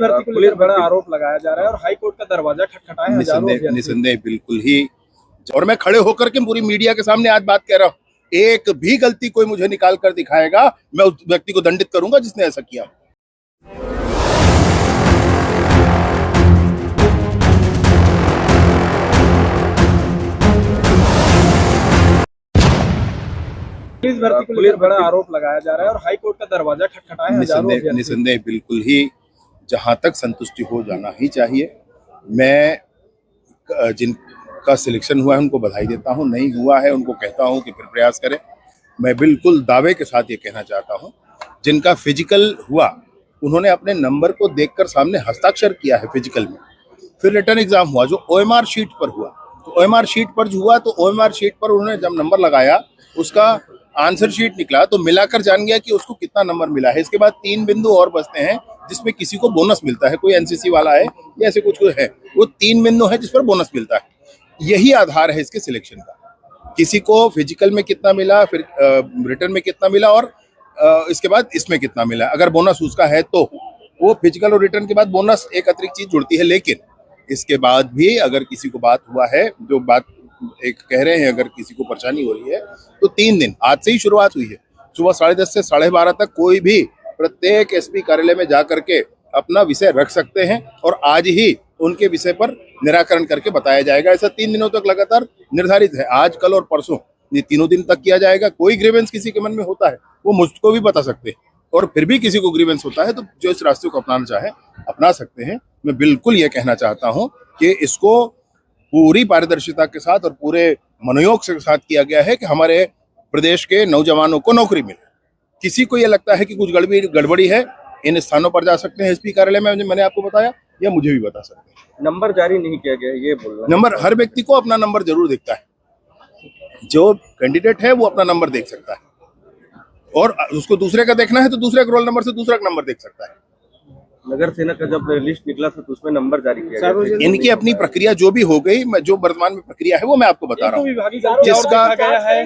Police बड़ा आरोप लगाया जा रहा है और हाई कोर्ट का दरवाजा खटखटाया है। निसंदेह बिल्कुल ही, और मैं खड़े होकर के पूरी मीडिया के सामने आज बात कह रहा हूँ, एक भी गलती कोई मुझे निकाल कर दिखाएगा, मैं उस व्यक्ति को दंडित करूंगा जिसने ऐसा किया। पुलिस बड़ा आरोप लगाया जा रहा है और हाई कोर्ट का दरवाजा खटखटाया है। निसंदेह बिल्कुल ही, जहां तक संतुष्टि हो जाना ही चाहिए। मैं जिनका सिलेक्शन हुआ है उनको बधाई देता हूं, नहीं हुआ है उनको कहता हूं कि फिर प्रयास करें। मैं बिल्कुल दावे के साथ ये कहना चाहता हूं, जिनका फिजिकल हुआ उन्होंने अपने नंबर को देखकर सामने हस्ताक्षर किया है फिजिकल में, फिर रिटर्न एग्जाम हुआ जो OMR शीट पर हुआ, तो OMR शीट पर जो हुआ तो OMR शीट पर उन्होंने जब नंबर लगाया उसका आंसर शीट निकला तो मिलाकर जान गया कि उसको कितना नंबर मिला है। इसके बाद 3 बिंदु और बचते हैं जिसमें किसी को बोनस मिलता है, कोई NCC वाला है या ऐसे कुछ है, वो 3 बिंदु है जिस पर बोनस मिलता है। यही आधार है इसके सिलेक्शन का, किसी को फिजिकल में कितना मिला, फिर रिटर्न में कितना मिला और इसके बाद इसमें कितना मिला। अगर बोनस उसका है तो वो फिजिकल और रिटर्न के बाद बोनस एक अतिरिक्त चीज जुड़ती है। लेकिन इसके बाद भी अगर किसी को बात हुआ है, जो बात एक कह रहे हैं, अगर किसी को परेशानी हो रही है तो 3 दिन, आज से ही शुरुआत हुई है, सुबह 10:30 से 12:30 तक कोई भी प्रत्येक SP कार्यालय में जा करके अपना विषय रख सकते हैं और आज ही उनके विषय पर निराकरण करके बताया जाएगा। ऐसा 3 दिनों तक लगातार निर्धारित है, आज कल और परसों, ये 3 दिन तक किया जाएगा। कोई ग्रीवेंस किसी के मन में होता है वो मुझको भी बता सकते हैं, और फिर भी किसी को ग्रीवेंस होता है तो जो इस रास्ते को अपनाना चाहे अपना सकते हैं। मैं बिल्कुल ये कहना चाहता हूँ कि इसको पूरी पारदर्शिता के साथ और पूरे मनोयोग के साथ किया गया है कि हमारे प्रदेश के नौजवानों को नौकरी मिले। किसी को ये लगता है कि कुछ गड़बड़ी है, इन स्थानों पर जा सकते हैं SP कार्यालय में, मैंने आपको बताया, या मुझे भी बता सकते हैं। नंबर जारी नहीं किया गया ये बोल रहा है। नंबर हर व्यक्ति को अपना नंबर जरूर दिखता है, जो कैंडिडेट है वो अपना नंबर देख सकता है, और उसको दूसरे का देखना है तो दूसरे का रोल नंबर से दूसरा का नंबर देख सकता है। नगर सेना का जब लिस्ट निकला था तो उसमें नंबर जारी किया गया। इनकी अपनी प्रक्रिया जो भी हो गई, जो वर्तमान में प्रक्रिया है वो मैं आपको बता रहा हूँ। जिसका गया है,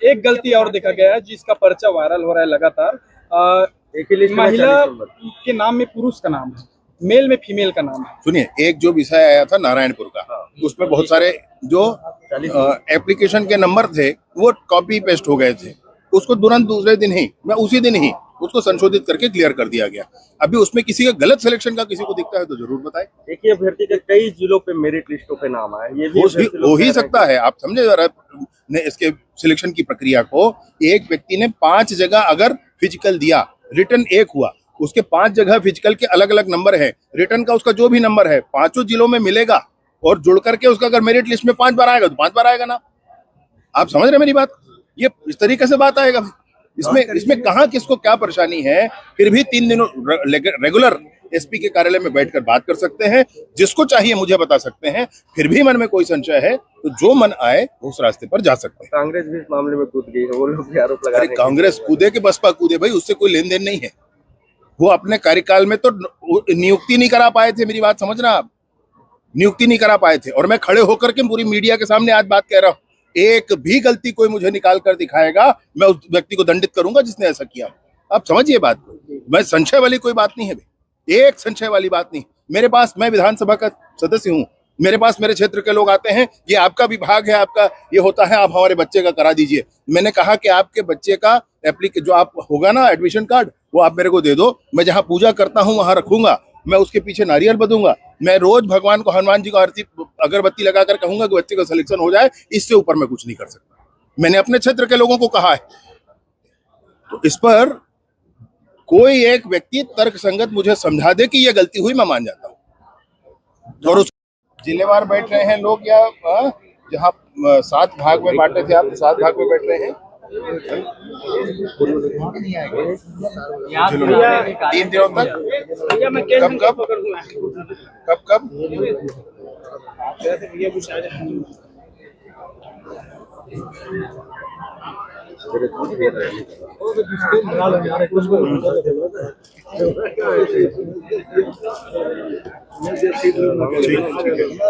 एक गलती और देखा गया है जिसका पर्चा वायरल हो रहा है लगातार। महिला के नाम में पुरुष का नाम है, मेल में फीमेल का नाम है। सुनिए, एक जो विषय आया था नारायणपुर का, उसमें बहुत सारे जो एप्लीकेशन के नंबर थे वो कॉपी पेस्ट हो गए थे, उसको तुरंत दूसरे दिन ही, मैं उसी दिन ही उसको संशोधित करके क्लियर कर दिया गया। अभी उसमें किसी का गलत सिलेक्शन का किसी को दिखता है तो जरूर बताएं। एक ही अभ्यर्थी के कई जिलों पे मेरिट लिस्टों पे नाम आया, ये भी हो ही सकता है। आप समझे जरा इसके सिलेक्शन की प्रक्रिया को, एक व्यक्ति ने 5 जगह अगर फिजिकल दिया, रिटर्न 1 हुआ, उसके 5 जगह फिजिकल के अलग अलग नंबर है, रिटर्न का उसका जो भी नंबर है 5 जिलों में मिलेगा, और जुड़ करके उसका अगर मेरिट लिस्ट में 5 बार आएगा तो 5 बार आएगा ना। आप समझ रहे मेरी बात? ये इस तरीके से बात आएगा। इसमें कहाँ किसको क्या परेशानी है, फिर भी 3 दिनों रेगुलर SP के कार्यालय में बैठकर बात कर सकते हैं। जिसको चाहिए मुझे बता सकते हैं, फिर भी मन में कोई संशय है तो जो मन आए उस रास्ते पर जा सकते हैं। कांग्रेस भी इस मामले में कूद गई है, वो लोग भी आरोप लगा रहे हैं। कांग्रेस कूदे के बसपा कूदे, भाई उससे कोई लेन देन नहीं है। वो अपने कार्यकाल में तो नियुक्ति नहीं करा पाए थे, मेरी बात समझना आप, नियुक्ति नहीं करा पाए थे, और मैं खड़े होकर के पूरी मीडिया के सामने आज बात कह रहा हूँ, एक भी गलती कोई मुझे निकाल कर दिखाएगा, मैं उस व्यक्ति को दंडित करूंगा जिसने ऐसा किया। आप समझिए बात, मैं संशय वाली कोई बात नहीं है, एक संशय वाली बात नहीं। मेरे पास, मैं विधानसभा का सदस्य हूँ, मेरे पास मेरे क्षेत्र के लोग आते हैं, ये आपका विभाग है, आपका ये होता है, आप हमारे बच्चे का करा दीजिए। मैंने कहा कि आपके बच्चे का जो आप होगा ना एडमिशन कार्ड, वो आप मेरे को दे दो, मैं जहाँ पूजा करता हूँ वहां रखूंगा, मैं उसके पीछे नारियल बदूंगा, मैं रोज भगवान को, हनुमान जी को आरती अगरबत्ती लगाकर कहूंगा कि बच्चे का सिलेक्शन हो जाए, इससे ऊपर मैं कुछ नहीं कर सकता। मैंने अपने क्षेत्र के लोगों को कहा है। तो इस पर कोई एक व्यक्ति तर्क संगत मुझे समझा दे कि यह गलती हुई, मैं मान जाता हूं। और उस जिलेवार बैठ रहे हैं लोग, या जहाँ 7 भाग में बांटे थे आप, 7 भाग में बैठ रहे हैं। 3 दिनों तक कब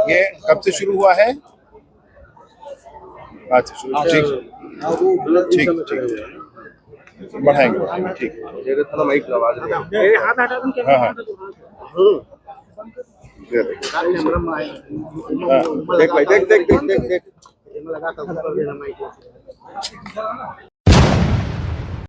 ये कब से शुरू हुआ है? आज से शुरू, ठीक। बढ़ाएंगे बढ़ाएंगे, ठीक है। मेरे थोड़ा माइक आवाज नहीं हाँ हाँ देख भाई देख देख देख देख देख